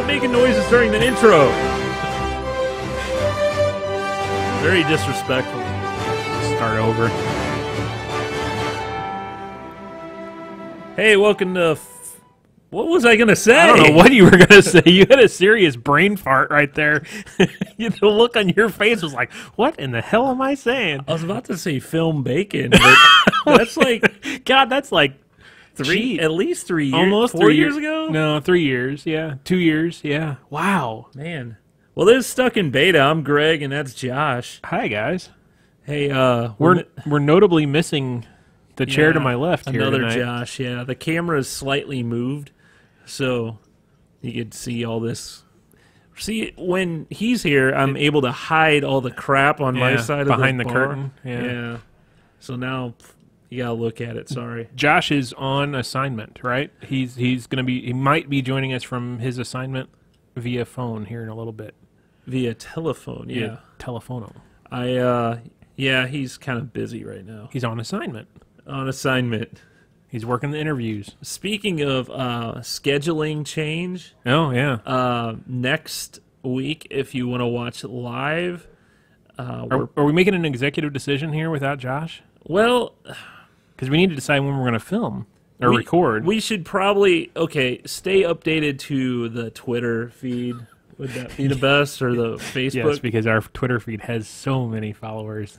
Stop making noises during the intro. Very disrespectful. Start over. Hey, welcome to... What was I going to say? I don't know what you were going to say. You had a serious brain fart right there. The look on your face was like, what in the hell am I saying? I was about to say film bacon, but that's like... God, that's like... at least 3 years. Almost 4 years ago? No, 3 years. Yeah, 2 years. Yeah. Wow. Man. Well, this is Stuck in Beta. I'm Greg, and that's Josh. Hi, guys. Hey, we're notably missing the chair to my left here another tonight. Josh, yeah. The camera is slightly moved, so you could see all this. See, when he's here, I'm able to hide all the crap on my side behind of the bar. curtain. Yeah. So now you gotta look at it. Sorry. Josh is on assignment, right? He might be joining us from his assignment via phone here in a little bit. Via telephone, yeah. Via telephono. Yeah, he's kind of busy right now. He's on assignment. On assignment. He's working the interviews. Speaking of scheduling change. Oh, yeah. Next week, if you want to watch live. Are we making an executive decision here without Josh? Well... Because we need to decide when we're going to film or record. We should probably, stay updated to the Twitter feed. Would that be the best, or the Facebook? Yes, because our Twitter feed has so many followers.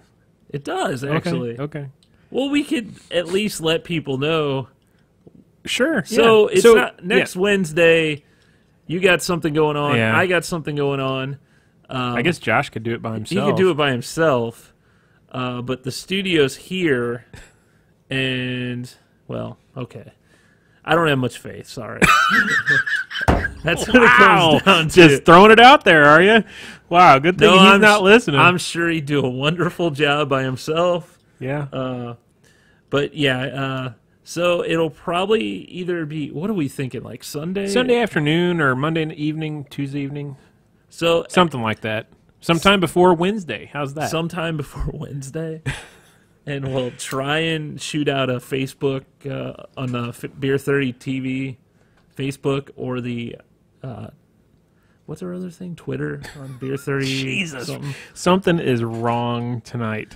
It does, actually. Okay. Well, we could at least let people know. Sure. So it's not next Wednesday. You got something going on. Yeah. I got something going on. I guess Josh could do it by himself. He could do it by himself. But the studio's here, and, well, okay. I don't have much faith, sorry. That's what it comes down to. Just throwing it out there, are you? Wow, good thing he's not listening. I'm sure he'd do a wonderful job by himself. Yeah. But yeah, so it'll probably either be, what are we thinking, like Sunday? Sunday afternoon or Monday evening, Tuesday evening. So something like that. Sometime before Wednesday. How's that? Sometime before Wednesday. And we'll try and shoot out a Facebook on the Beer 30 TV Facebook, or the what's our other thing? Twitter on Beer 30. Jesus, something is wrong tonight.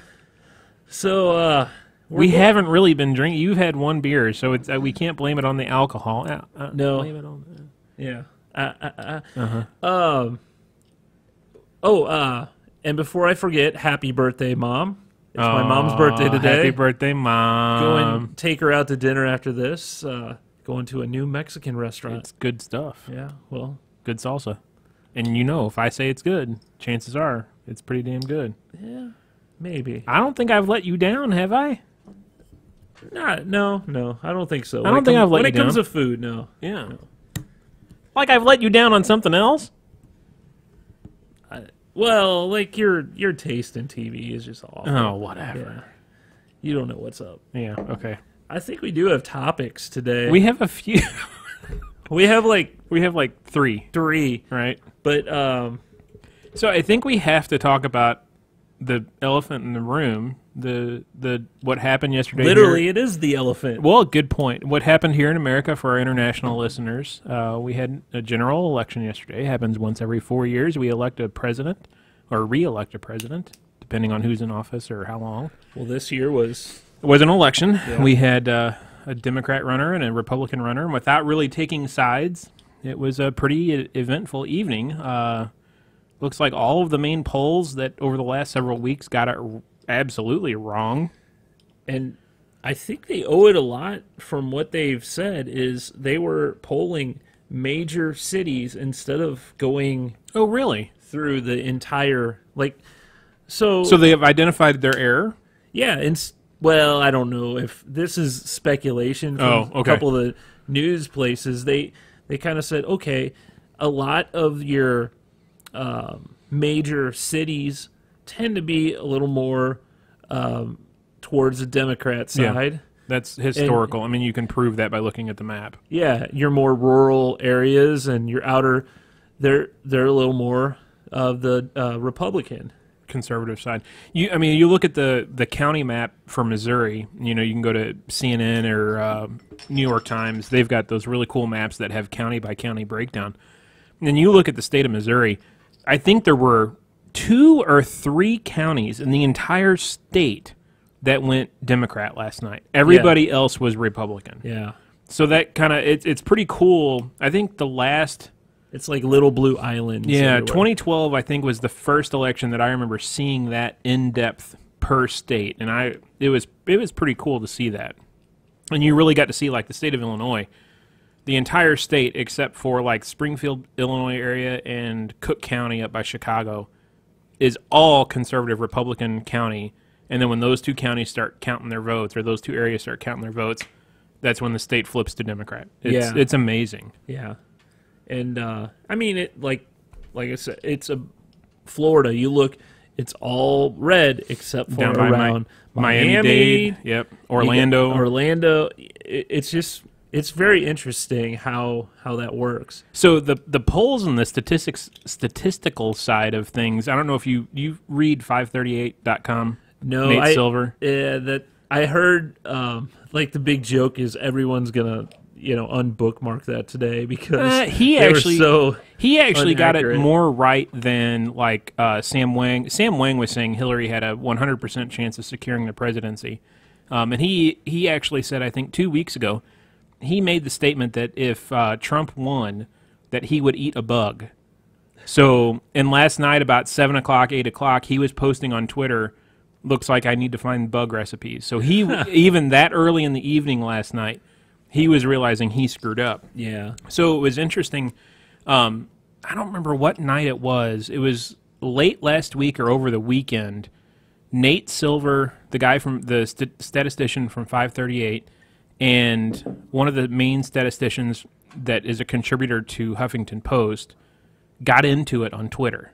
So we haven't really been drinking. You've had one beer, so it's we can't blame it on the alcohol. No. Blame it on yeah. And before I forget, happy birthday, Mom. It's my mom's birthday today. Happy birthday, Mom. Go and take her out to dinner after this. Going to a new Mexican restaurant. It's good stuff. Yeah, well. Good salsa. And if I say it's good, chances are it's pretty damn good. Yeah, maybe. I don't think I've let you down, have I? No, I don't think so. I don't think I've let you down. When it comes to food, no. Yeah. No. Like I've let you down on something else? Well, like your taste in TV is just awful. Oh, whatever. Yeah. You don't know what's up. Yeah, okay. I think we do have topics today. We have a few. we have like three. Three. Right. But so I think we have to talk about the elephant in the room, the what happened yesterday. Literally, it is the elephant. Well, good point. What happened here in America for our international listeners? We had a general election yesterday. It happens once every 4 years. We elect a president or re-elect a president, depending on who's in office or how long. Well, this year was an election. Yeah. We had a Democrat runner and a Republican runner, and without really taking sides, it was a pretty eventful evening. Looks like all of the main polls that over the last several weeks got it absolutely wrong. And I think they owe it a lot from what they've said is they were polling major cities instead of going Oh, really? through the entire, So they have identified their error? Yeah, well, I don't know if this is speculation from a couple of the news places. They kind of said, okay, a lot of your major cities tend to be a little more towards the Democrat side. Yeah, that's historical. I mean, you can prove that by looking at the map. Yeah, your more rural areas and your outer, they're a little more of the Republican. Conservative side. You look at the county map for Missouri. You can go to CNN or New York Times. They've got those really cool maps that have county by county breakdown. and you look at the state of Missouri, I think there were 2 or 3 counties in the entire state that went Democrat last night. Everybody else was Republican. Yeah. So that kind of, it's pretty cool. I think the last... It's like little blue islands. Yeah, everywhere. 2012, I think, was the first election that I remember seeing that in-depth per state. And it was pretty cool to see that. And you really got to see, like, the state of Illinois, the entire state except for, like, Springfield, Illinois area and Cook County up by Chicago is all conservative Republican county. And then when those 2 counties start counting their votes, or those 2 areas start counting their votes, that's when the state flips to Democrat. It's amazing. Yeah. And, I mean, it like I said, it's a Florida. You look, it's all red except for Down around Miami-Dade, yep, Orlando. It's just, it's very interesting how that works. So the polls and the statistical side of things, I don't know if you read 538.com. No, Nate Silver. That I heard. Like the big joke is everyone's gonna unbookmark that today because he actually got it inaccurate. more right than like Sam Wang. Sam Wang was saying Hillary had a 100% chance of securing the presidency, and he actually said, I think 2 weeks ago, he made the statement that if Trump won, that he would eat a bug. So, and last night about 7 o'clock, 8 o'clock, he was posting on Twitter, looks like I need to find bug recipes. So he, even that early in the evening last night, he was realizing he screwed up. Yeah. So it was interesting. I don't remember what night it was. It was late last week or over the weekend. Nate Silver, the guy from the statistician from 538, and one of the main statisticians that is a contributor to Huffington Post, got into it on Twitter.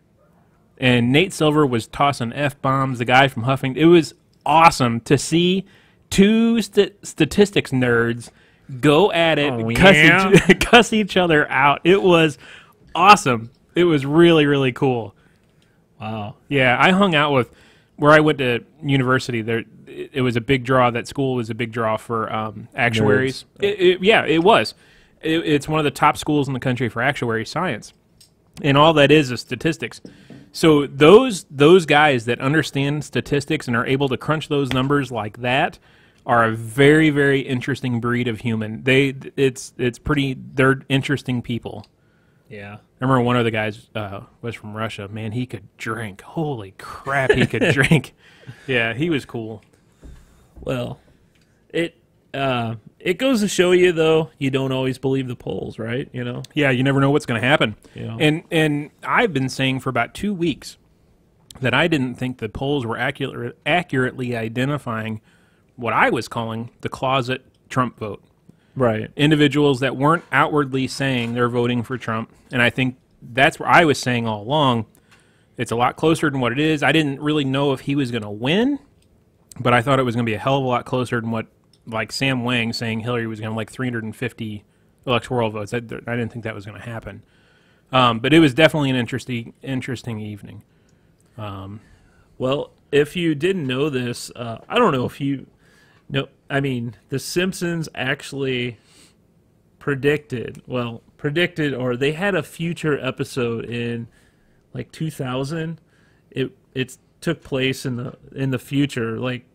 And Nate Silver was tossing F-bombs, the guy from Huffington. It was awesome to see 2 statistics nerds go at it, cuss each other out. It was awesome. It was really, really cool. Wow. Yeah, I hung out with, where I went to university, there it was a big draw. That school was a big draw for actuaries. It was. It's one of the top schools in the country for actuary science. And all that is statistics. So those guys that understand statistics and are able to crunch those numbers like that are a very, very interesting breed of human. They're interesting people. Yeah. I remember one of the guys was from Russia. Man, he could drink. Holy crap, he could drink. Yeah, he was cool. Well, it goes to show you, though, you don't always believe the polls, right? Yeah, you never know what's going to happen. Yeah. And I've been saying for about 2 weeks that I didn't think the polls were accurately identifying what I was calling the closet Trump vote. Right. Individuals that weren't outwardly saying they're voting for Trump. And I think that's where I was saying all along, it's a lot closer than what it is. I didn't really know if he was going to win, but I thought it was going to be a hell of a lot closer than what, like Sam Wang saying Hillary was going to like 350 electoral votes. I didn't think that was going to happen. But it was definitely an interesting evening. Well, if you didn't know this, I don't know if you know. I mean, The Simpsons actually predicted, or they had a future episode in like 2000. It took place in the future, like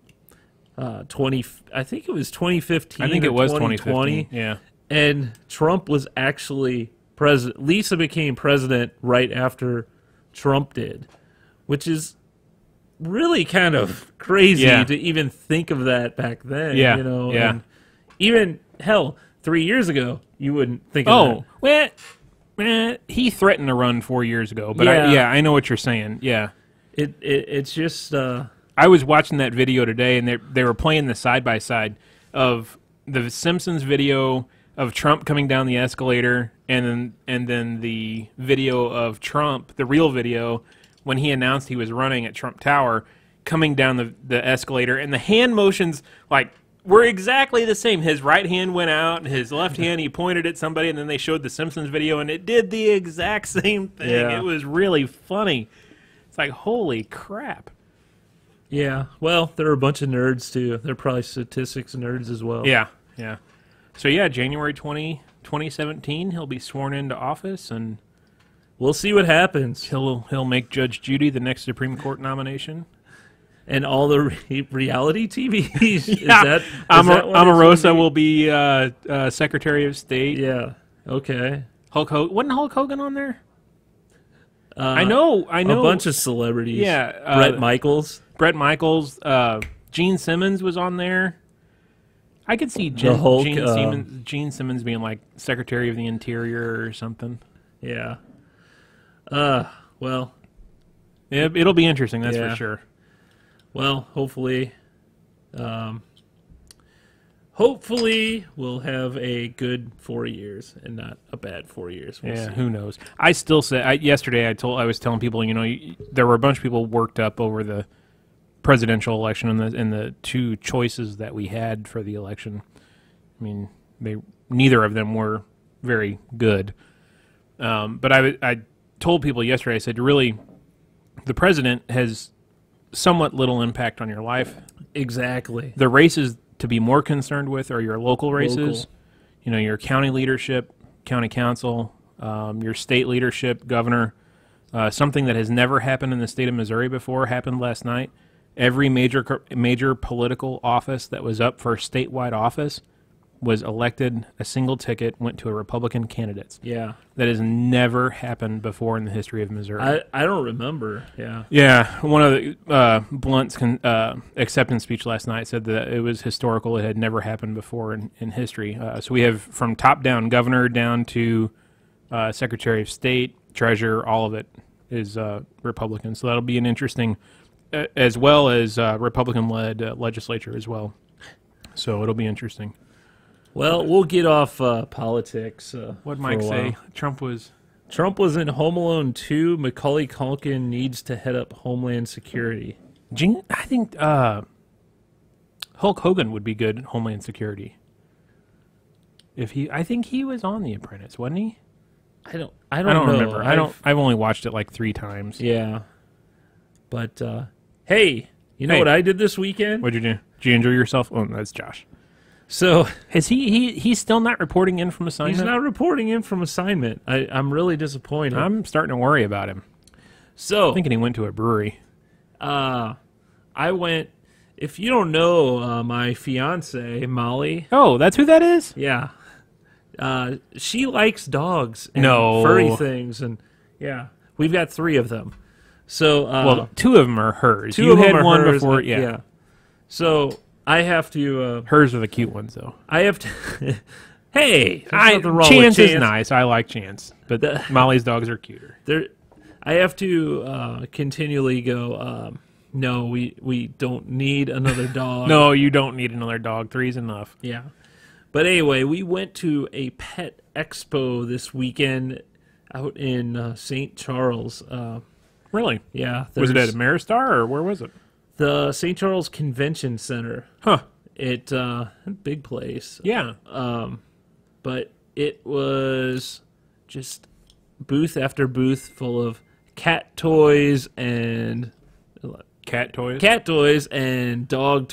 20. I think it was 2015. I think it was 2020. 2015. Yeah. And Trump was actually president. Lisa became president right after Trump did, which is really kind of crazy to even think of that back then. Yeah. And even, hell, 3 years ago, you wouldn't think of that. Well, he threatened to run 4 years ago, but I know what you're saying. Yeah. It's just... I was watching that video today, and they were playing the side-by-side of the Simpsons video of Trump coming down the escalator, and then the video of Trump, the real video, when he announced he was running at Trump Tower, coming down the escalator, and the hand motions, like, were exactly the same. His right hand went out, his left hand, he pointed at somebody, and then they showed the Simpsons video, and it did the exact same thing. Yeah. It was really funny. It's like, holy crap. Yeah, well, there are a bunch of nerds, too. They're probably statistics nerds as well. Yeah. So, January 20, 2017, he'll be sworn into office, and we'll see what happens. He'll make Judge Judy the next Supreme Court nomination. And all the reality TVs. Yeah. Omarosa will be Secretary of State. Yeah. Okay. Hulk Hogan. Wasn't Hulk Hogan on there? I know. A bunch of celebrities. Yeah. Bret Michaels. Gene Simmons was on there. I could see Gene Simmons being like Secretary of the Interior or something. Yeah. Well. Yeah, it'll be interesting, that's for sure. Well, hopefully we'll have a good 4 years and not a bad 4 years. We'll see. Who knows? I still say yesterday I was telling people, there were a bunch of people worked up over the presidential election and the two choices that we had for the election. I mean, neither of them were very good. But I told people yesterday, I said, really, the president has somewhat little impact on your life. Exactly. The races to be more concerned with are your local races, your county leadership, county council, your state leadership, governor. Something that has never happened in the state of Missouri before happened last night. Every major political office that was up for statewide office was elected. A single ticket went to a Republican candidate. Yeah. That has never happened before in the history of Missouri. I don't remember. Yeah. Yeah. One of the Blunt's acceptance speech last night said that it was historical. It had never happened before in history. So we have from top down, governor down to Secretary of State, treasurer, all of it is Republican. So that'll be an interesting, as well as Republican-led legislature as well. So it'll be interesting. Well, we'll get off politics. What'd Mike say? Trump was in Home Alone 2. Macaulay Culkin needs to head up Homeland Security. I think Hulk Hogan would be good at Homeland Security. I think he was on The Apprentice, wasn't he? I don't know. Remember. I've only watched it like 3 times. Yeah. But hey, you know what I did this weekend? What'd you do? Did you enjoy yourself? Oh, that's Josh. So is he's still not reporting in from assignment? He's not reporting in from assignment. I'm really disappointed. I'm starting to worry about him. So I'm thinking he went to a brewery. I went. If you don't know my fiance Molly. Oh, that's who that is? Yeah. She likes dogs and furry things, and we've got 3 of them. So 2 of them are hers. You had one hers, before, yeah. So I have to. Hers are the cute ones, though. I have to. Hey, Chance with Chance is nice. I like Chance, but Molly's dogs are cuter. I have to continually go. No, we don't need another dog. No, you don't need another dog. 3's enough. Yeah. But anyway, we went to a pet expo this weekend out in St. Charles. Really? Yeah. Was it at Ameristar, or where was it? The St. Charles Convention Center. Huh. Big place. Yeah. But it was just booth after booth full of cat toys and... Cat toys? Cat toys and dog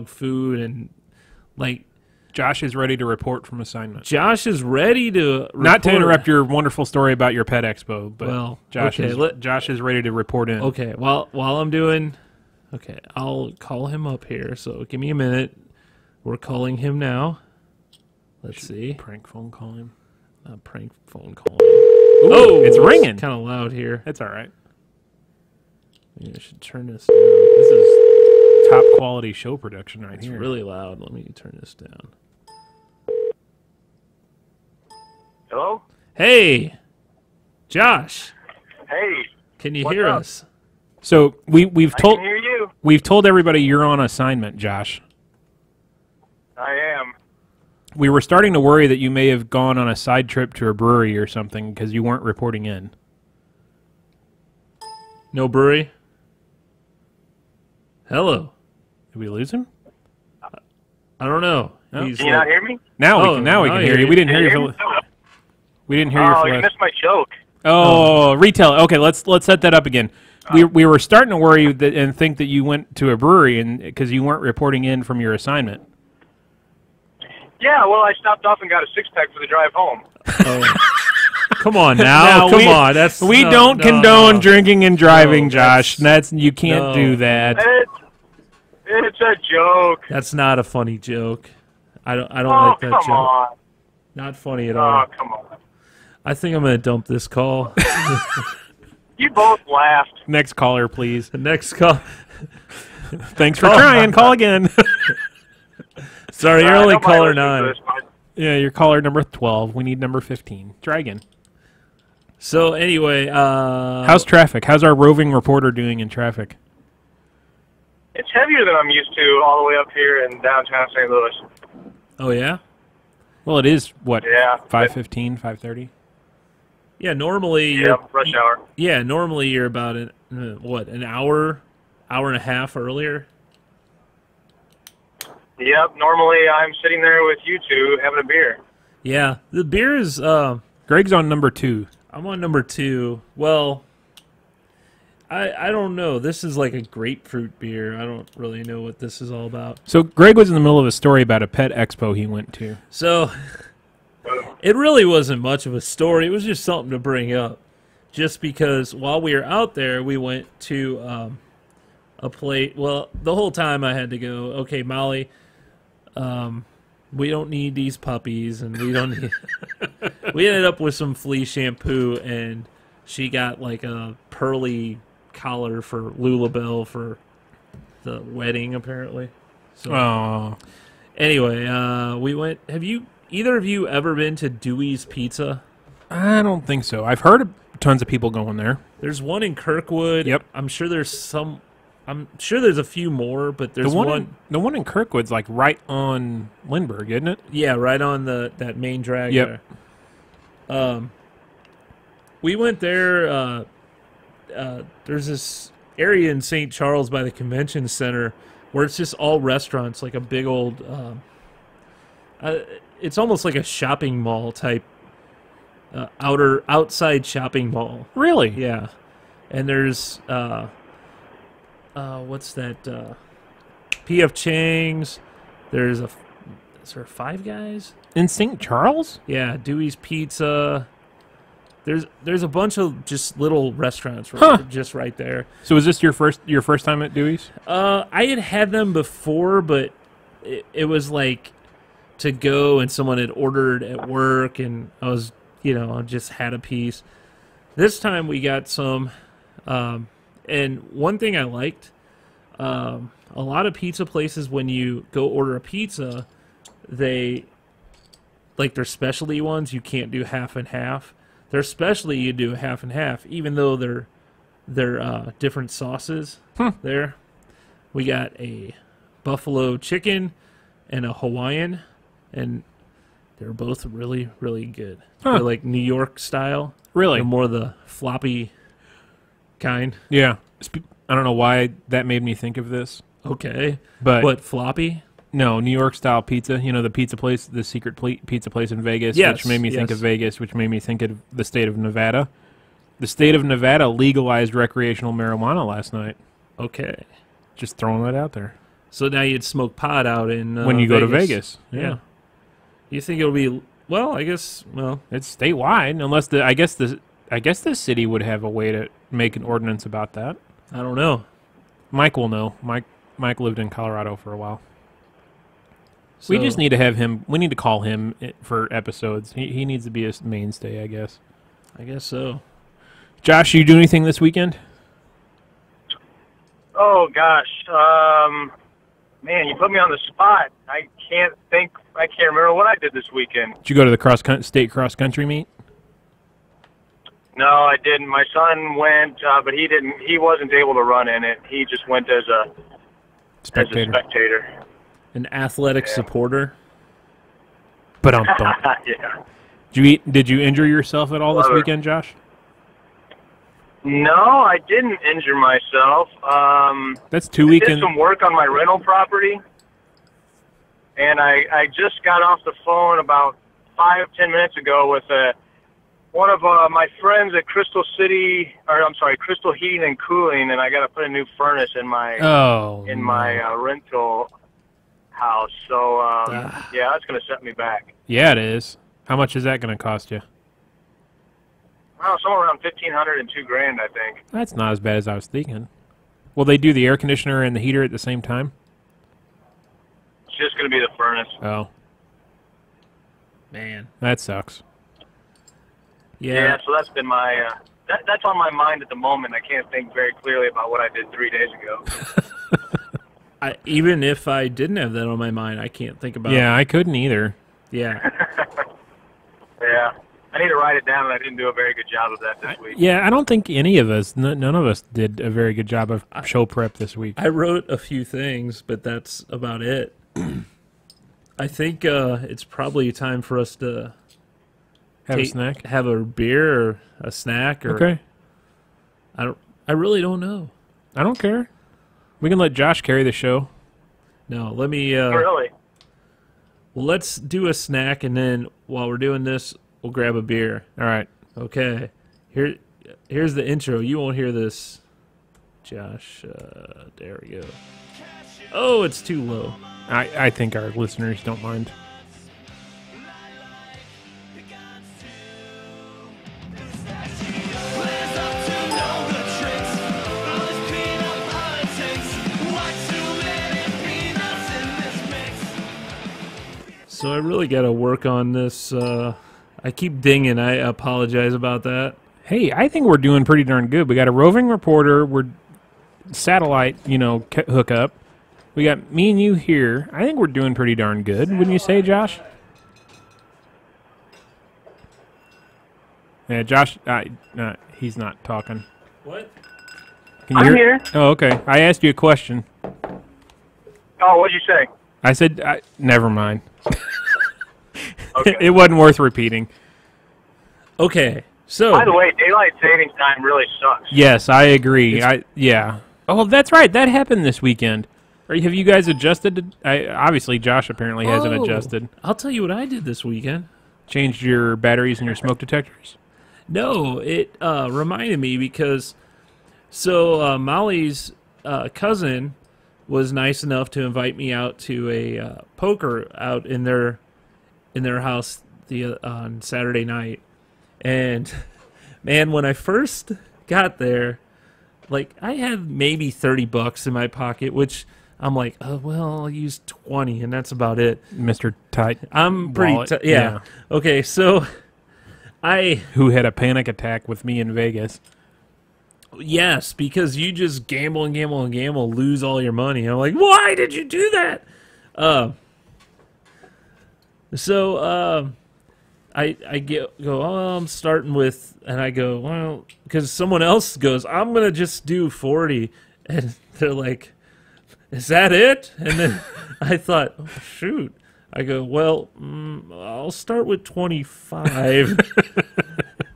food and, like... Josh is ready to report from assignment. Josh is ready to report. Not to interrupt your wonderful story about your pet expo, but Josh is ready to report in. Okay, while I'm doing... Okay, I'll call him up here, so give me a minute. We're calling him now. Let's see. Prank phone call him. Prank phone call him. Ooh, it's ringing. Kind of loud here. It's all right. Maybe I should turn this down. This is top quality show production right here. It's really loud. Let me turn this down. Hello? Hey, Josh. Hey. Can you hear us? So we've told I can hear you. We've told everybody you're on assignment, Josh. I am. We were starting to worry that you may have gone on a side trip to a brewery or something because you weren't reporting in. No brewery? Hello. Did we lose him? I don't know. Oh. Can you not hear me? Now we can hear you. We didn't hear you. We didn't hear your Oh, you missed my joke. Oh, retail. Okay, let's set that up again. We were starting to worry and think that you went to a brewery and because you weren't reporting in from your assignment. Yeah, well, I stopped off and got a 6-pack for the drive home. Come on now. Come on. We don't condone drinking and driving, Josh. You can't No. do that. It's a joke. That's not a funny joke. I don't Oh, like that come joke. on. Not funny at all. Oh, come on. I think I'm gonna dump this call. You both laughed. Next caller, please. The next call. Thanks for trying. Call again. Sorry, you're only Nobody caller listens to 9. this, but Yeah, you're caller number 12. We need number 15. Try again. So anyway, How's traffic? How's our roving reporter doing in traffic? It's heavier than I'm used to all the way up here in downtown St. Louis. oh yeah, Well, it is, what, Yeah. 5:15, 5:30? yeah. Normally, Yeah, rush hour. Yeah, normally you're about an hour and a half earlier. Yep, normally I'm sitting there with you two having a beer. Yeah, the beer is. Greg's on number 2. I'm on number 2. Well, I don't know. This is like a grapefruit beer. I don't really know what this is all about. So Greg was in the middle of a story about a pet expo he went to. So it really wasn't much of a story. It was just something to bring up. Just because while we were out there, we went to a place. Well, the whole time I had to go, okay, Molly, we don't need these puppies, and we don't need. We ended up with some flea shampoo, and she got like a pearly collar for Lulabelle for the wedding, apparently. So Oh. anyway, we went. Have either of you ever been to Dewey's Pizza? I don't think so. I've heard of tons of people going there. There's one in Kirkwood. Yep. I'm sure there's a few more, but there's one. The one in Kirkwood's like right on Lindbergh, isn't it? Yeah, right on that main drag Yep. there. We went there. There's this area in St. Charles by the convention center where it's just all restaurants, like a big old. It's almost like a shopping mall type. Outside shopping mall. Really? Yeah, and there's what's that? P.F. Chang's. Is there Five Guys? In St. Charles? Yeah, Dewey's Pizza. There's a bunch of just little restaurants just right there. So was this your first time at Dewey's? I had them before, but it was like to go, and someone had ordered at work, and I was, I just had a piece. This time we got some, and one thing I liked, a lot of pizza places, when you go order a pizza, they, like their specialty ones, you can't do half and half. Their specialty, you do half and half, even though they're different sauces. There, we got a buffalo chicken and a Hawaiian, and they're both really, really good. They're like New York style. Really? They're more the floppy kind. Yeah. I don't know why that made me think of this. Okay. But what, floppy? No, New York style pizza. You know, the pizza place, the secret pizza place in Vegas, Yes, which made me think yes. of Vegas, which made me think of the state of Nevada. The state of Nevada legalized recreational marijuana last night. Okay. Just throwing that out there. So now you'd smoke pot out in When you go to Vegas. Yeah. You think it'll be, well, I guess, well. It's statewide, unless I guess the city would have a way to make an ordinance about that. I don't know. Mike will know. Mike lived in Colorado for a while. So, We just need to have him. We need to call him for episodes. He needs to be a mainstay, I guess. I guess so. Josh, you do anything this weekend? Oh, gosh. Man, you put me on the spot. I can't remember what I did this weekend. Did you go to the state cross country meet? No, I didn't. My son went, but he wasn't able to run in it. He just went as a spectator. An athletic supporter. But Yeah. Did you injure yourself at all this weekend, Josh? No, I didn't injure myself. That's 2 I weekends. did some work on my rental property, and I just got off the phone about 5-10 minutes ago with one of my friends at Crystal Heating and Cooling, and I got to put a new furnace in my rental house. So yeah, that's going to set me back. Yeah, it is. How much is that going to cost you? Oh, somewhere around $1,500 and $2,000, I think. That's not as bad as I was thinking. Will they do the air conditioner and the heater at the same time? It's just going to be the furnace. Oh. Man. That sucks. Yeah, so that's been my... that's on my mind at the moment. I can't think very clearly about what I did 3 days ago. Even if I didn't have that on my mind, I can't think about it. Yeah, I couldn't either. Yeah. Yeah. I need to write it down, and I didn't do a very good job of that this week. Yeah, I don't think any of us, none of us did a very good job of show prep this week. I wrote a few things, but that's about it. I think it's probably time for us to have a snack, have a beer or a snack. Or okay. I really don't know. I don't care. We can let Josh carry the show. No, let me. Really? Well, let's do a snack, and then while we're doing this, we'll grab a beer. All right. Okay. Here's the intro. You won't hear this, Josh. There we go. Oh, it's too low. I think our listeners don't mind. So I really got to work on this. I keep dinging. I apologize about that. Hey, I think we're doing pretty darn good. We got a roving reporter. We're satellite, hookup. We got me and you here. I think we're doing pretty darn good. Wouldn't you say, Josh? Yeah, Josh, he's not talking. What? Can you I'm here. Oh, okay. I asked you a question. Oh, what'd you say? I said, never mind. Okay. It wasn't worth repeating. Okay, so... By the way, daylight savings time really sucks. Yes, I agree. Yeah. Oh, that's right. That happened this weekend. Have you guys adjusted? Obviously, Josh apparently hasn't adjusted. I'll tell you what I did this weekend. Changed your batteries and your smoke detectors? No, it reminded me because... So, Molly's cousin was nice enough to invite me out to a poker out in their house on Saturday night. And, man, when I first got there, like, I had maybe $30 in my pocket, which I'm like, oh, well, I'll use 20, and that's about it. Mr. Tight. I'm pretty yeah. Okay, so who had a panic attack with me in Vegas. Yes, because you just gamble and gamble and gamble, lose all your money. I'm like, why did you do that? I go, oh, I'm starting with, and I go, well, because someone else goes, I'm going to just do 40. And they're like, is that it? And then I thought, oh, shoot. I go, well, I'll start with 25.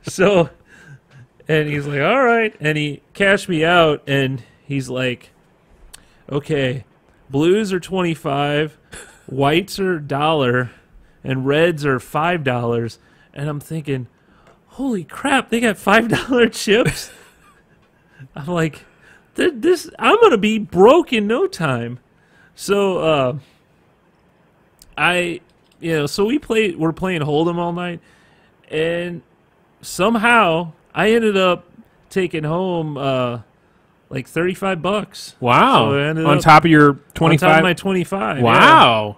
So, and he's like, all right. And he cashed me out, and he's like, okay, blues are 25, whites are $1, and reds are $5. And I'm thinking, holy crap, they got $5 chips? I'm like, I'm going to be broke in no time. So, so we're playing Hold'em all night, and somehow I ended up taking home like $35. Wow! So on top of your 25, on top of my 25. Wow!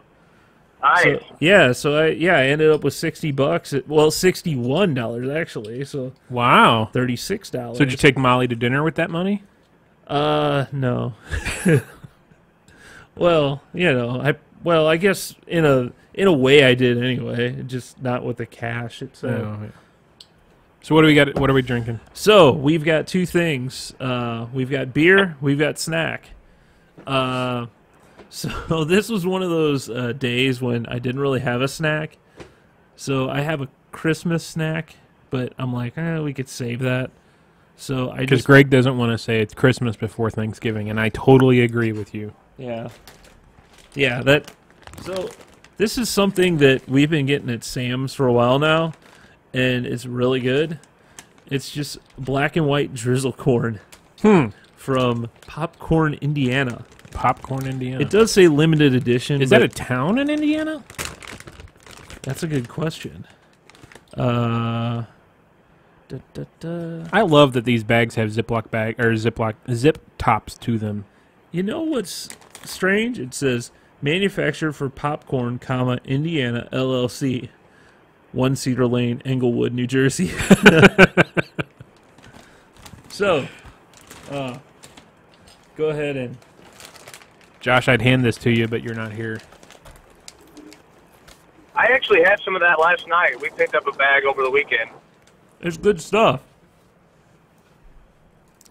Nice. So I ended up with $60. Well, $61 actually. So wow, $36. So did you take Molly to dinner with that money? No. Well, I guess in a way I did anyway, just not with the cash itself. Yeah. So what do we got? What are we drinking? So we've got two things. We've got beer. We've got snack. So this was one of those days when I didn't really have a snack. So I have a Christmas snack, but I'm like, we could save that. So because Greg doesn't want to say it's Christmas before Thanksgiving, and I totally agree with you. Yeah. So this is something that we've been getting at Sam's for a while now, and it's really good. It's just black and white drizzle corn from Popcorn, Indiana. Popcorn, Indiana. It does say limited edition. Is that a town in Indiana? That's a good question. I love that these bags have zip tops to them. You know what's strange? It says manufactured for popcorn, Indiana LLC, 1 Cedar Lane, Englewood, New Jersey. So, go ahead and... Josh, I'd hand this to you, but you're not here. I actually had some of that last night. We picked up a bag over the weekend. It's good stuff.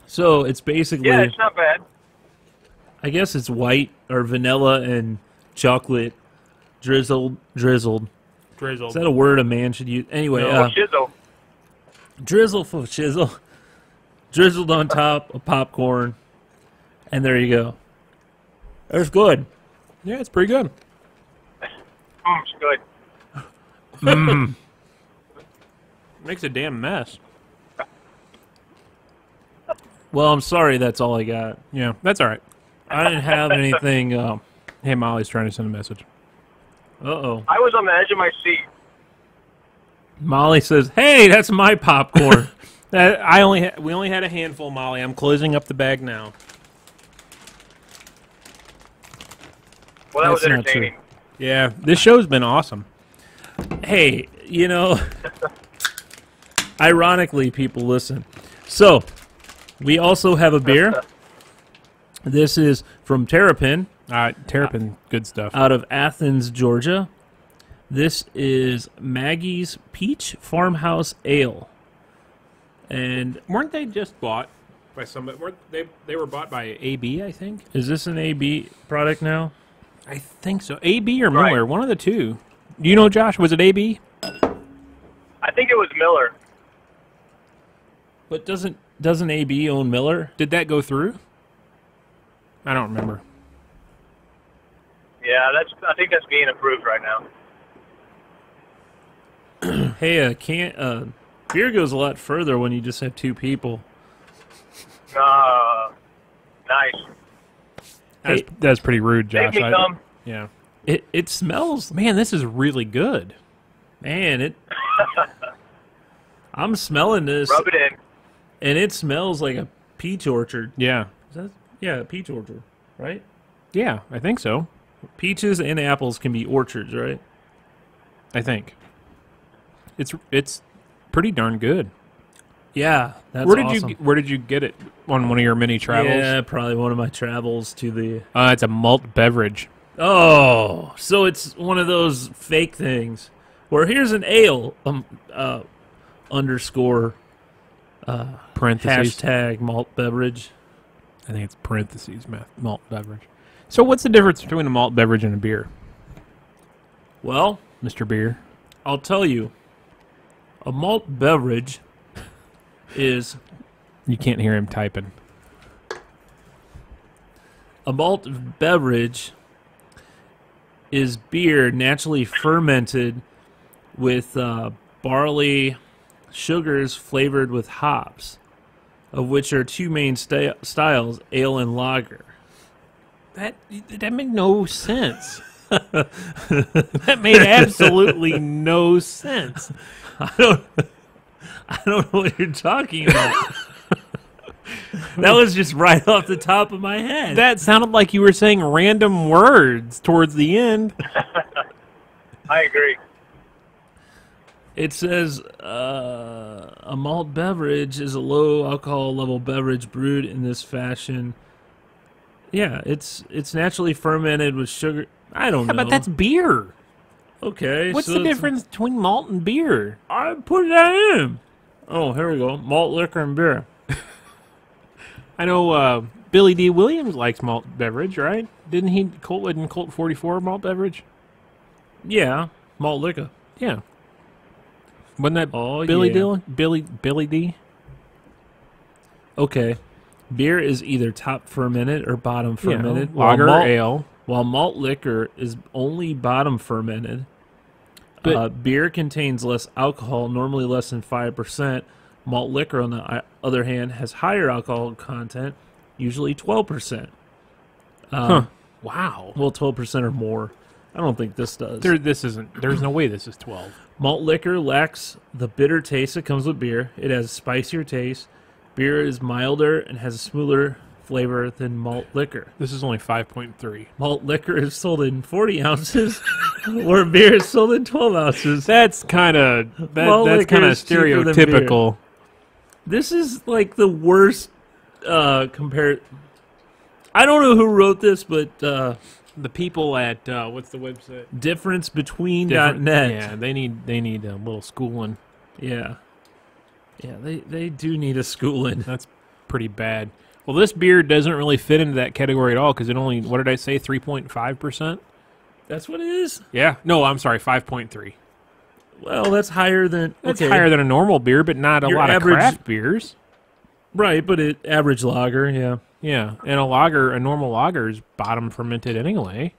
So, it's basically... Yeah, it's not bad. I guess it's white or vanilla and chocolate drizzled. Is that a word a man should use? Anyway, shizzle. Drizzle for shizzle. Drizzled on top of popcorn. And there you go. It's good. Yeah, it's pretty good. It's good. Makes a damn mess. Well, I'm sorry that's all I got. Yeah, that's all right. I didn't have anything. Hey, Molly's trying to send a message. Uh-oh. I was on the edge of my seat. Molly says, "Hey, that's my popcorn." We only had a handful, Molly. I'm closing up the bag now. Well, that was That's not true. entertaining. Yeah, this show's been awesome. Hey, ironically, people listen. So, we also have a beer. This is from Terrapin. Terrapin, good stuff. Out of Athens, Georgia. This is Maggie's Peach Farmhouse Ale. And weren't they just bought by somebody? They were bought by AB, I think. Is this an AB product now? I think so. AB or Miller, one of the two. Do you know, Josh? Was it AB? I think it was Miller. But doesn't AB own Miller? Did that go through? I don't remember. Yeah, I think that's being approved right now. Hey, beer goes a lot further when you just have two people. Nice. That's pretty rude, Josh. Save me some. Yeah. It smells. Man, this is really good. Man, I'm smelling this. Rub it in. And it smells like a peach orchard. Yeah. A peach orchard, right? Yeah, I think so. Peaches and apples can be orchards, right? I think. It's pretty darn good. Yeah, that's awesome. Where did you get it? On one of your mini travels? Yeah, probably one of my travels to the... It's a malt beverage. Oh, so it's one of those fake things where here's an ale, underscore, parentheses. hashtag malt beverage. I think it's parentheses malt beverage. So what's the difference between a malt beverage and a beer? Well, Mr. Beer, I'll tell you. A malt beverage is... You can't hear him typing. A malt beverage is beer naturally fermented with barley sugars flavored with hops, of which are two main styles, ale and lager. That made no sense. That made absolutely no sense. I don't know what you're talking about. That was just right off the top of my head. That sounded like you were saying random words towards the end. I agree. It says a malt beverage is a low alcohol level beverage brewed in this fashion. Yeah, it's naturally fermented with sugar. I don't know. But that's beer. Okay. What's the difference between malt and beer? I put that in. Oh, here we go. Malt liquor and beer. I know Billy D. Williams likes malt beverage, right? Didn't he? Colt 44 malt beverage? Yeah, malt liquor. Yeah. Wasn't that Billy D? Okay. Beer is either top fermented or bottom fermented. Yeah, lager or ale. While malt liquor is only bottom fermented. But beer contains less alcohol, normally less than 5%. Malt liquor, on the other hand, has higher alcohol content, usually 12%. Wow. Well, 12% or more. I don't think this does. There's no way this is 12. Malt liquor lacks the bitter taste that comes with beer. It has a spicier taste. Beer is milder and has a smoother flavor than malt liquor. This is only 5.3. Malt liquor is sold in 40 ounces, where beer is sold in 12 ounces. That's kind of stereotypical. This is like the worst compared. I don't know who wrote this, but the people at what's the website? Differencebetween.net. Yeah, they need a little schooling. Yeah, they do need a schooling. That's pretty bad. Well, this beer doesn't really fit into that category at all because it only, what did I say, 3.5%? That's what it is? Yeah. No, I'm sorry, 5.3. Well, that's higher than... That's higher than a normal beer, but not a lot of craft beers. Right, but average lager, yeah. Yeah, and a normal lager is bottom fermented anyway.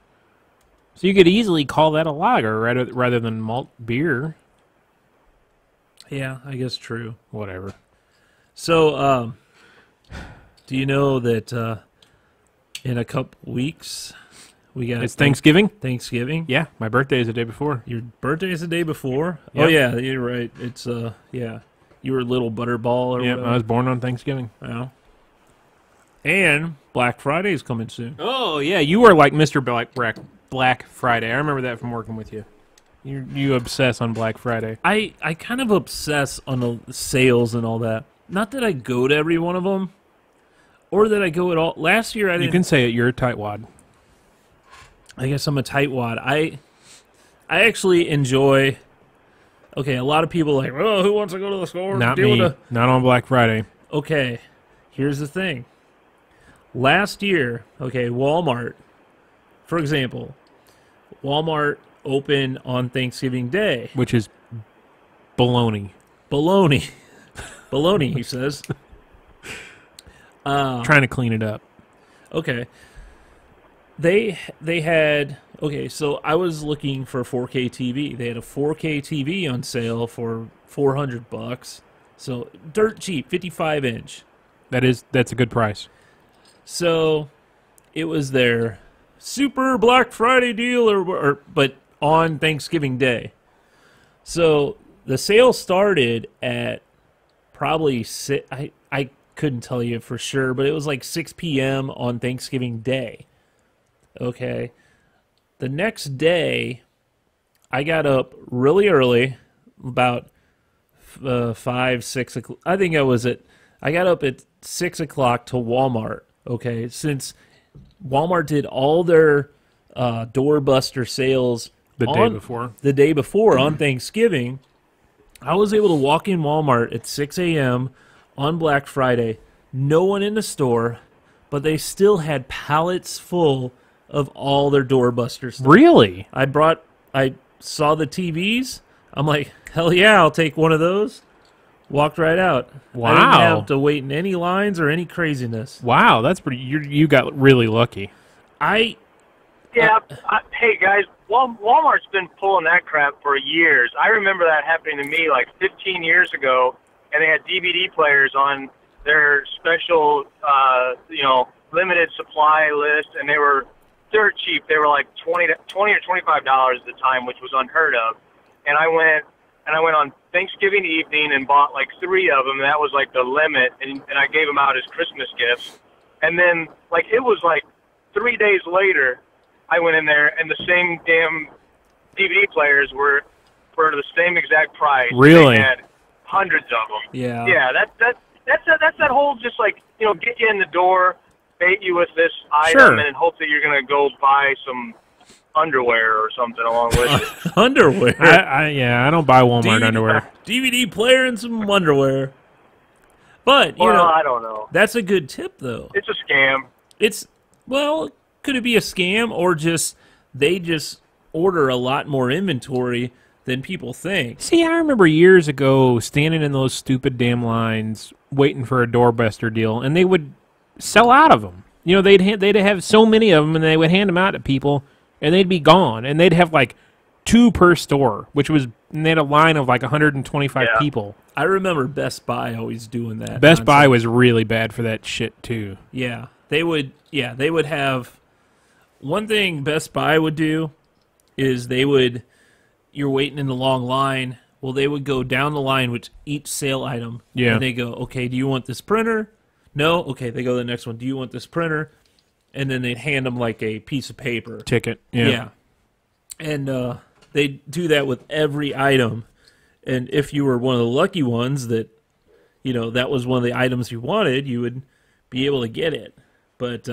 So you could easily call that a lager rather than malt beer. Yeah, I guess true. Whatever. So, do you know that in a couple weeks we got... It's Thanksgiving? Thanksgiving? Yeah, my birthday is the day before. Your birthday is the day before? Yep. Oh, yeah, you're right. It's, yeah. You were a little butterball or whatever. I was born on Thanksgiving. Well. And Black Friday is coming soon. Oh, yeah, you are like Mr. Black Friday. I remember that from working with you. You obsess on Black Friday. I kind of obsess on the sales and all that. Not that I go to every one of them, or that I go at all. Last year I didn't. You can say it. You're a tightwad. I guess I'm a tightwad. I actually enjoy. Okay, a lot of people are like, oh, who wants to go to the store? Not me. Not on Black Friday. Okay, here's the thing. Last year, okay, Walmart, for example, Walmart opened on Thanksgiving Day. Which is baloney. Baloney, he says. Trying to clean it up. Okay. They had... Okay, so I was looking for a 4K TV. They had a 4K TV on sale for $400. So dirt cheap, 55-inch. That's a good price. So it was their Super Black Friday deal, but on Thanksgiving Day. So the sale started at probably I couldn't tell you for sure, but it was like 6 p.m. on Thanksgiving Day. Okay. The next day, I got up really early, about 5, 6 o'clock. I think I got up at 6 o'clock to Walmart, okay? Since Walmart did all their doorbuster sales the day before on Thanksgiving, I was able to walk in Walmart at 6 a.m. on Black Friday. No one in the store, but they still had pallets full of all their doorbuster stuff. Really? I saw the TVs. I'm like, hell yeah, I'll take one of those. Walked right out. Wow. I didn't have to wait in any lines or any craziness. Wow, that's pretty... You got really lucky. Hey, guys, Walmart's been pulling that crap for years. I remember that happening to me like 15 years ago, and they had DVD players on their special, limited supply list, and they were dirt cheap. They were like $20 or $25 at the time, which was unheard of. And I went on Thanksgiving evening and bought like 3 of them. And that was like the limit, and I gave them out as Christmas gifts. And then it was like 3 days later, I went in there and the same damn DVD players were the same exact price. Really? They had hundreds of them. Yeah. Yeah. That's that whole just get you in the door, bait you with this item, sure, and hope that you're going to go buy some underwear or something along with it. Underwear? I don't buy Walmart underwear. DVD player and some underwear. But, I don't know. That's a good tip, though. It's a scam. Could it be a scam or they just order a lot more inventory than people think? See, I remember years ago standing in those stupid damn lines waiting for a doorbuster deal, and they would sell out of them. They'd have so many of them, and they would hand them out to people, and they'd be gone. And they'd have like 2 per store, and they had a line of like 125 people. I remember Best Buy always doing that. Best Buy was really bad for that shit too. Yeah, they would have one thing Best Buy would do is you're waiting in the long line. Well, they would go down the line with each sale item. Yeah. And they go, okay, do you want this printer? No? Okay, they go to the next one. Do you want this printer? And then they'd hand them like a piece of paper. Ticket. Yeah. And they do that with every item. And if you were one of the lucky ones that, that was one of the items you wanted, you would be able to get it. But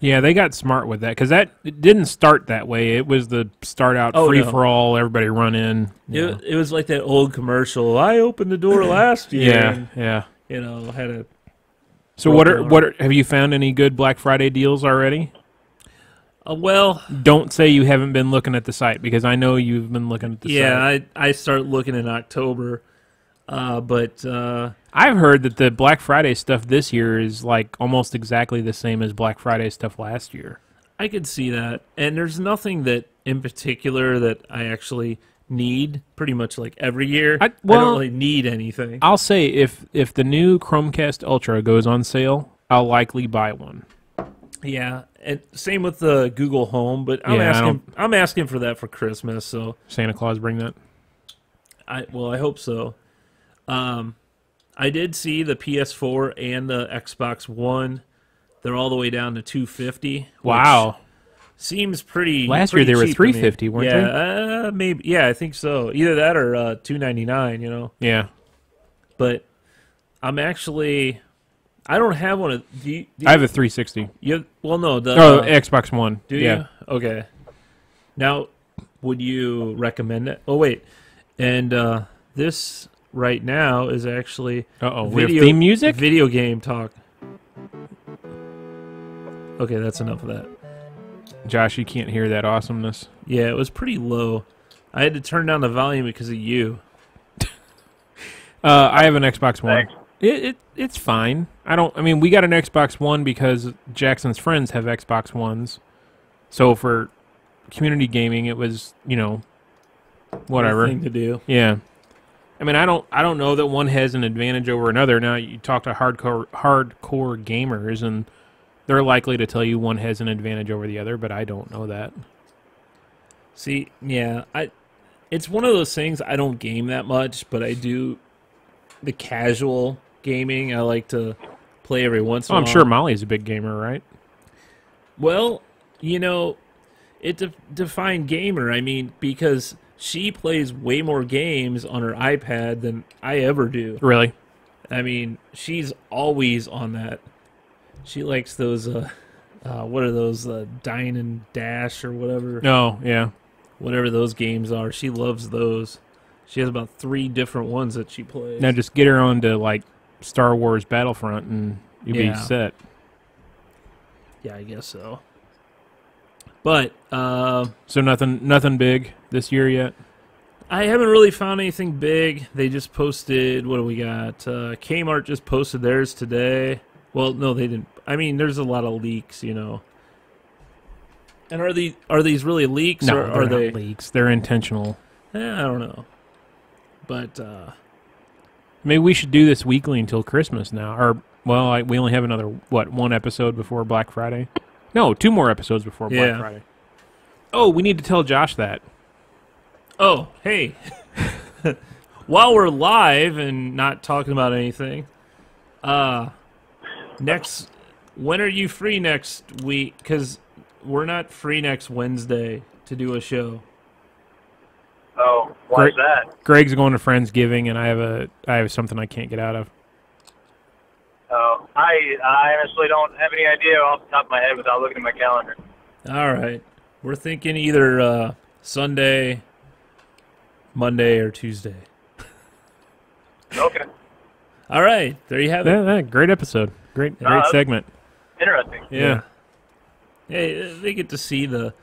yeah, they got smart with that because it didn't start that way. It was the start out free for all, everybody run in. It was like that old commercial. I opened the door last year. Yeah. Had a. So have you found any good Black Friday deals already? Well, don't say you haven't been looking at the site because I know you've been looking at the site. Yeah, I start looking in October, but I've heard that the Black Friday stuff this year is like almost exactly the same as Black Friday stuff last year. I could see that, and there's nothing that in particular that I actually need. Pretty much like every year, I don't really need anything. I'll say if the new Chromecast Ultra goes on sale, I'll likely buy one. Yeah, and same with the Google Home, but I'm asking for that for Christmas. So Santa Claus bring that? I hope so. I did see the PS4 and the Xbox One. They're all the way down to $250. Wow, seems pretty. Last year they were $350, weren't they? Yeah, maybe. Yeah, I think so. Either that or $299. Yeah, but I'm actually. I don't have one of. I have a 360. No, the Xbox One. Do you? Okay. Now, would you recommend it? Oh wait, and this right now is actually. We have theme music. Video game talk. Okay, that's enough of that. Josh, you can't hear that awesomeness. Yeah, it was pretty low. I had to turn down the volume because of you. I have an Xbox One. Thanks. It's fine. We got an Xbox One because Jackson's friends have Xbox Ones. So for community gaming, it was, whatever. Thing to do. Yeah. I don't know that one has an advantage over another. Now you talk to hardcore gamers and they're likely to tell you one has an advantage over the other, but I don't know that. See, yeah, it's one of those things I don't game that much, but I do the casual gaming. I like to play every once in a while. I'm sure Molly's a big gamer, right? Well, it's a defined gamer. Because she plays way more games on her iPad than I ever do. Really? She's always on that. She likes those, what are those, Dine and Dash or whatever. Oh, yeah. Whatever those games are. She loves those. She has about 3 different ones that she plays. Now just get her on to, like, Star Wars Battlefront and you'll be set. Yeah, I guess so. But, so nothing big this year yet? I haven't really found anything big. They just posted, what do we got? Kmart just posted theirs today. Well, no, they didn't. There's a lot of leaks, And are these really leaks? No, or are they not leaks? They're intentional. I don't know. But maybe we should do this weekly until Christmas now. Or we only have another one episode before Black Friday. No, 2 more episodes before Black Friday. Oh, we need to tell Josh that. Oh, hey. While we're live and not talking about anything, when are you free next week? Because we're not free next Wednesday to do a show. Oh, why's that? Greg's going to Friendsgiving, and I have something I can't get out of. Oh, I honestly don't have any idea off the top of my head without looking at my calendar. All right. We're thinking either Sunday, Monday, or Tuesday. Okay. All right. There you have it. Yeah, great episode. Great segment. Interesting. Yeah. Hey, they get to see the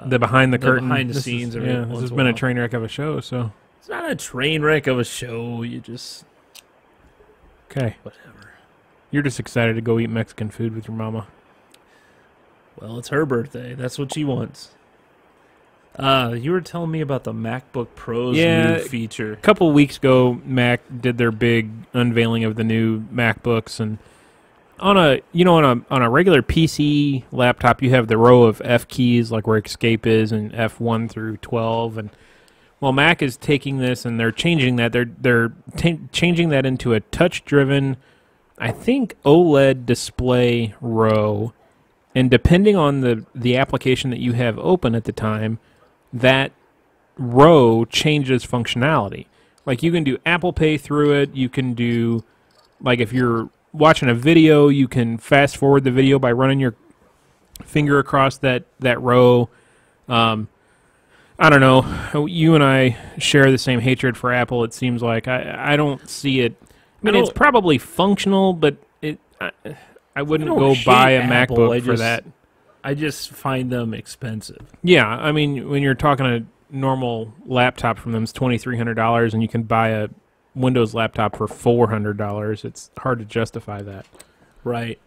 behind the curtain. Behind the scenes. This has been a train wreck of a show, so. It's not a train wreck of a show. You just. Okay. Whatever. You're just excited to go eat Mexican food with your mama. Well, it's her birthday. That's what she wants. You were telling me about the MacBook Pro's new feature. A couple weeks ago, Mac did their big unveiling of the new MacBooks, and on a regular PC laptop, you have the row of F keys, like where escape is, and F1 through 12, and well, Mac is taking this and they're changing that. They're changing that into a touch-driven, I think, OLED display row, and depending on the application that you have open at the time, that row changes functionality. Like you can do Apple Pay through it. You can do, like if you're watching a video, you can fast forward the video by running your finger across that row. I don't know. You and I share the same hatred for Apple. It seems like I don't see it. I mean, it's probably functional, but I wouldn't go buy a MacBook for that. I just find them expensive. Yeah, I mean, when you're talking a normal laptop from them, it's $2,300, and you can buy a Windows laptop for $400. It's hard to justify that. Right.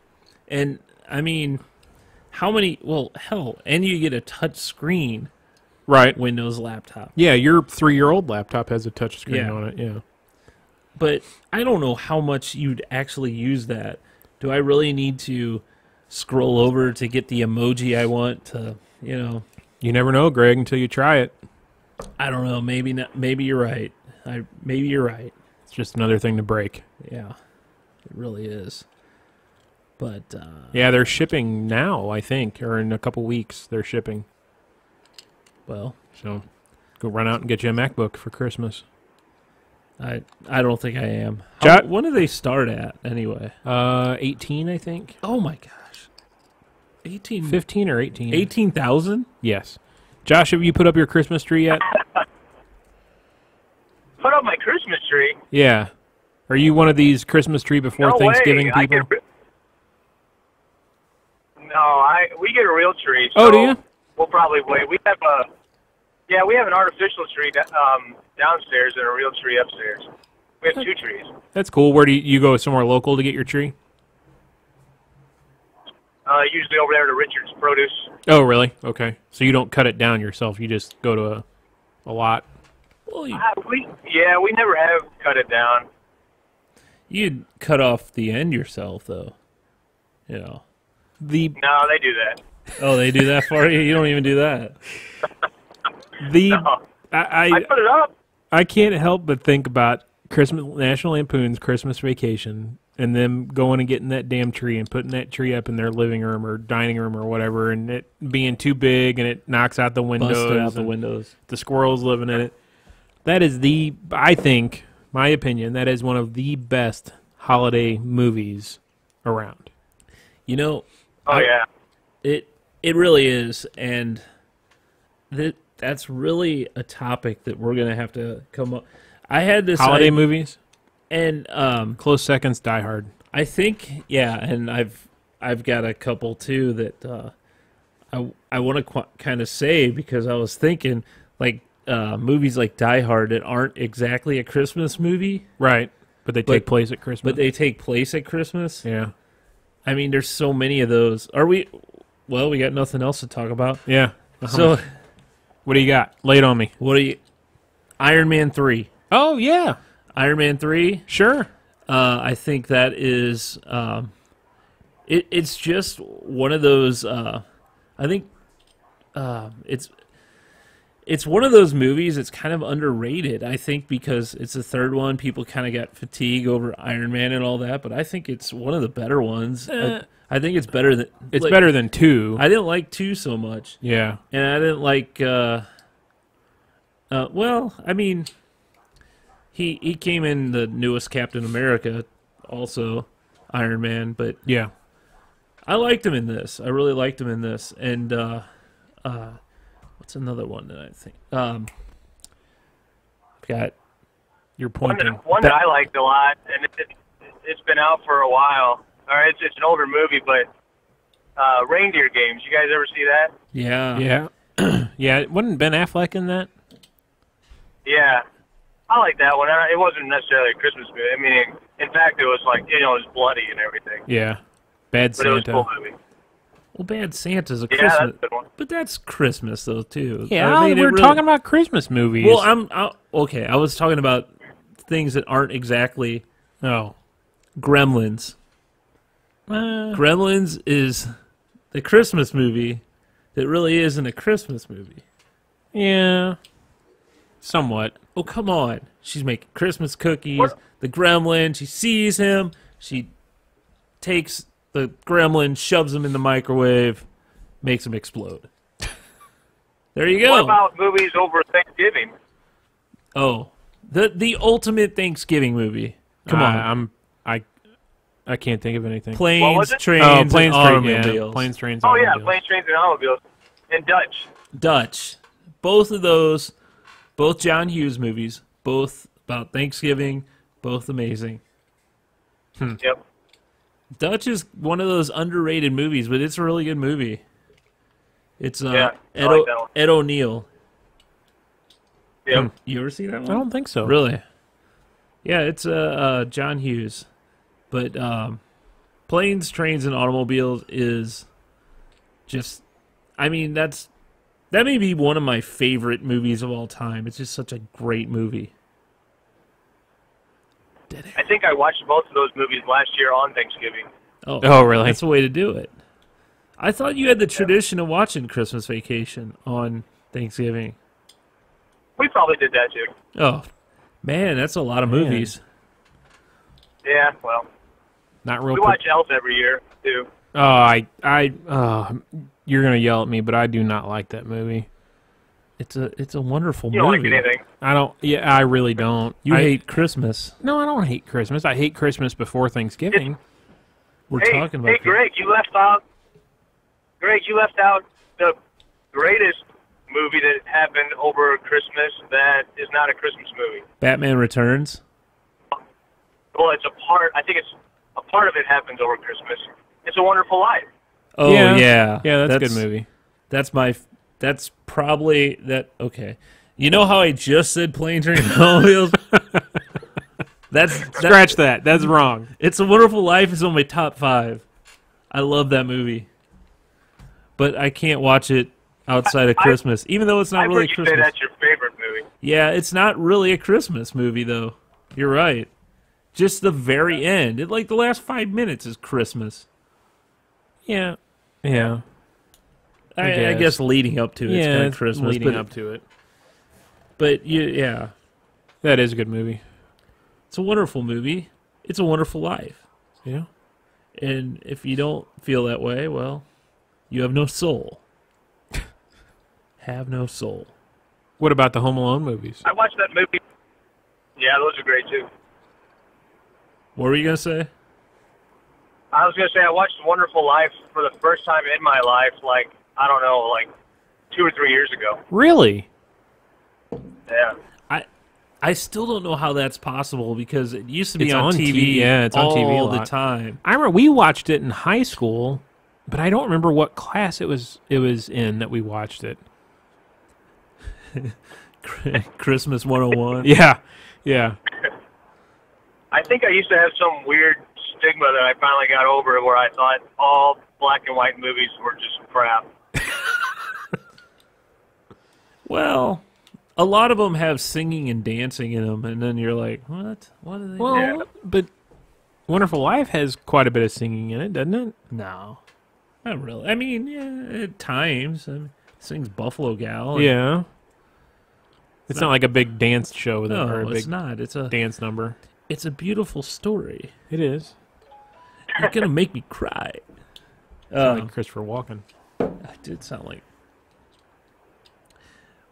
And, I mean, how many... Well, hell, and you get a touch screen... Right. Windows laptop. Yeah, your 3-year-old laptop has a touchscreen on it, yeah. But I don't know how much you'd actually use that. Do I really need to scroll over to get the emoji I want to, you know? You never know, Greg, until you try it. I don't know. Maybe not. Maybe you're right. Maybe you're right. It's just another thing to break. Yeah, it really is. But yeah, they're shipping now, I think, or in a couple weeks they're shipping. Well, so go run out and get you a MacBook for Christmas. I don't think I am. When do they start at anyway? 18, I think. Oh my gosh, 18, 15 or 18. 18,000? Yes. Josh, have you put up your Christmas tree yet? Put up my Christmas tree? Yeah. Are you one of these Christmas tree before Thanksgiving people? We get a real tree. So oh, do you? We'll probably wait. We have an artificial tree downstairs and a real tree upstairs. We have 2 trees. That's cool. Where do you go somewhere local to get your tree? Usually over there to Richard's Produce. Oh, really? Okay. So you don't cut it down yourself. You just go to a lot. Well, we never have cut it down. You'd cut off the end yourself, though. You know. No, they do that. Oh, they do that for you? You don't even do that. No. I put it up. I can't help but think about National Lampoon's Christmas Vacation and them going and getting that damn tree and putting that tree up in their living room or dining room or whatever, and it being too big and it knocks out the windows. Busted out the windows. The squirrels living in it. That is I think, my opinion, that is one of the best holiday movies around. You know. Oh, yeah. It really is, and that's really a topic that we're going to have to come up. I had this holiday movies, and close seconds, Die Hard. I think, yeah, and I've got a couple too that I want to kind of say because I was thinking like movies like Die Hard that aren't exactly a Christmas movie, right? But they take place at Christmas. But they take place at Christmas. Yeah. I mean, there's so many of those. Well, we got nothing else to talk about. Yeah. So, what do you got? Lay it on me. Iron Man 3. Oh, yeah. Iron Man 3. Sure. I think that is, it's just one of those, I think it's one of those movies that's kind of underrated, I think, because it's the third one. People kind of got fatigue over Iron Man and all that, but I think it's one of the better ones. I think it's better than... It's better than 2. I didn't like 2 so much. Yeah. And I didn't like... well, I mean, he came in the newest Captain America, also Iron Man, but... Yeah. I liked him in this. I really liked him in this. And, what's another one that I think? I've got... You're pointing. One that I liked a lot, and it's been out for a while. It's an older movie, but Reindeer Games. You guys ever see that? Yeah. Yeah. Yeah. Wasn't Ben Affleck in that? Yeah. I like that one. It wasn't necessarily a Christmas movie. I mean, in fact, it was like, it was bloody and everything. Yeah. Bad Santa. But it was a cool movie. Well, Bad Santa's a Christmas. That's a good one. But that's Christmas, though, too. Yeah, I mean, we're talking about Christmas movies. Well, okay, I was talking about things that aren't exactly... Oh. Gremlins. Gremlins is the Christmas movie that really isn't a Christmas movie. Yeah. Somewhat. Oh, come on. She's making Christmas cookies. The gremlin, she sees him. She takes the gremlin, shoves him in the microwave, makes him explode. There you go. What about movies over Thanksgiving? Oh, the ultimate Thanksgiving movie. Come on. I can't think of anything. Planes, trains, planes, and automobiles. Yeah. Planes, trains, Oh, yeah, automobiles. planes, trains, and automobiles. And Dutch. Both of those, both John Hughes movies, both about Thanksgiving, both amazing. Yep. Dutch is one of those underrated movies, but it's a really good movie. It's I like that one. Ed O'Neill. Yep. You ever see that one? I don't think so. Really? Yeah, it's John Hughes. But Planes, Trains, and Automobiles is just, I mean, that may be one of my favorite movies of all time. It's just such a great movie. I think I watched both of those movies last year on Thanksgiving. Oh, really? That's the way to do it. I thought you had the tradition of watching Christmas Vacation on Thanksgiving. We probably did that, too. Oh, man, that's a lot of movies. Yeah, well, Not real. we watch Elf every year, too. Oh, you're gonna yell at me, but I do not like that movie. It's a wonderful You don't movie. like anything. I don't. Yeah, I really don't. You I hate Christmas. No, I don't hate Christmas. I hate Christmas before Thanksgiving. We're Hey, talking about Greg, you left out. Greg, you left out the greatest movie that happened over Christmas that is not a Christmas movie. Batman Returns. Well, it's a part. I think it's a part of it happens over Christmas. It's a Wonderful Life. Oh yeah, that's a good movie. That's probably that. Okay, you know how I just said Planes, Trains, and Automobiles? Scratch that. That's wrong. It's a Wonderful Life is on my top 5. I love that movie, but I can't watch it outside of Christmas, even though it's not really a you Christmas. say that's your favorite movie. Yeah, it's not really a Christmas movie though. You're right. Just the very end. Like the last 5 minutes is Christmas. Yeah. Yeah. I guess leading up to it's kind of Christmas. Leading up to it. But yeah. That is a good movie. It's a wonderful movie. It's a Wonderful Life. Yeah. And if you don't feel that way, well, you have no soul. Have no soul. What about the Home Alone movies? I watched that movie. Yeah, those are great too. What were you going to say? I was going to say I watched Wonderful Life for the first time in my life, like, I don't know, like 2 or 3 years ago. Really? Yeah. I still don't know how that's possible because it used to be It's on on TV. TV. Yeah, it's on TV a all the lot. time. I remember we watched it in high school, but I don't remember what class it was in that we watched it. Christmas 101. Yeah. Yeah. I think I used to have some weird stigma that I finally got over where I thought all black and white movies were just crap. Well, a lot of them have singing and dancing in them, and then you're like, what? What are they Well, doing? but Wonderful Life has quite a bit of singing in it, doesn't it? No. Not really. I mean, yeah, at times. I mean, sings Buffalo Gal. Yeah. It's not like a big dance show No, or a big it's not. It's a dance number. It's a beautiful story. It is. You're gonna make me cry. Like Christopher Walken. I did sound like.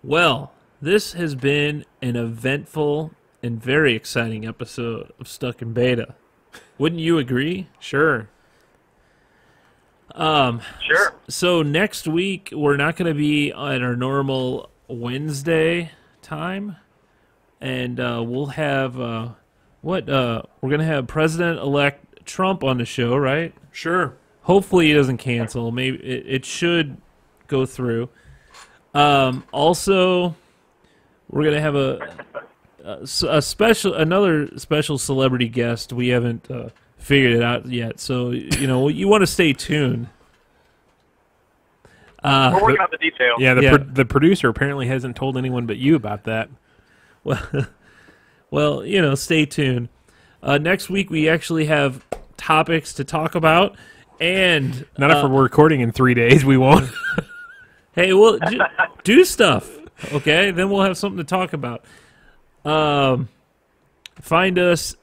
Well, this has been an eventful and very exciting episode of Stuck in Beta. Wouldn't you agree? Sure. Sure. So next week we're not going to be at our normal Wednesday time, and we'll have we're going to have President-elect Trump on the show, right? Sure. Hopefully he doesn't cancel. Maybe it should go through. Also, we're going to have another special celebrity guest. We haven't figured it out yet, so you want to stay tuned. We're working out the details. Yeah, the producer apparently hasn't told anyone but you about that. Well, stay tuned. Next week we actually have topics to talk about. And not if we're recording in 3 days, we won't. Hey, well, do stuff, okay? Then we'll have something to talk about. Find us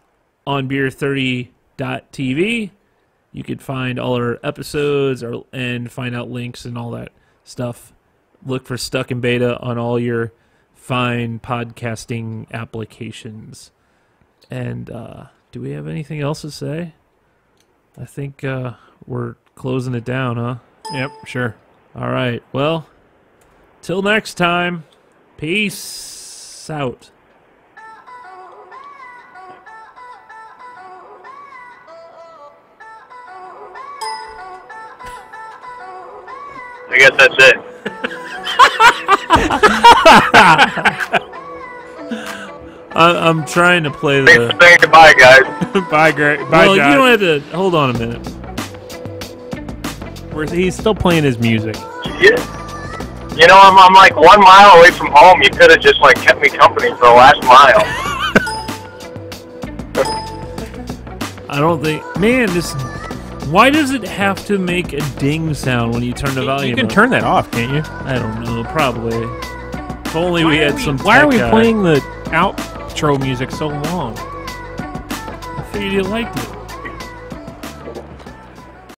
on beer30.tv. You could find all our episodes and find out links and all that stuff. Look for Stuck in Beta on all your fine podcasting applications. And do we have anything else to say? I think we're closing it down, huh? Yep, sure. All right. Well, till next time, peace out. I guess that's it. I'm trying to play the... Say goodbye, guys. Bye, Greg. Bye, well, John. you don't have to... Hold on a minute. He's still playing his music. Yeah. You know, I'm like 1 mile away from home. You could have just like kept me company for the last mile. I don't think... Man, this... Why does it have to make a ding sound when you turn the volume You can up? turn that off, can't you? I don't know. Probably. If only we had some... Why are we tech guy. playing the outro music so long? I figured you liked it.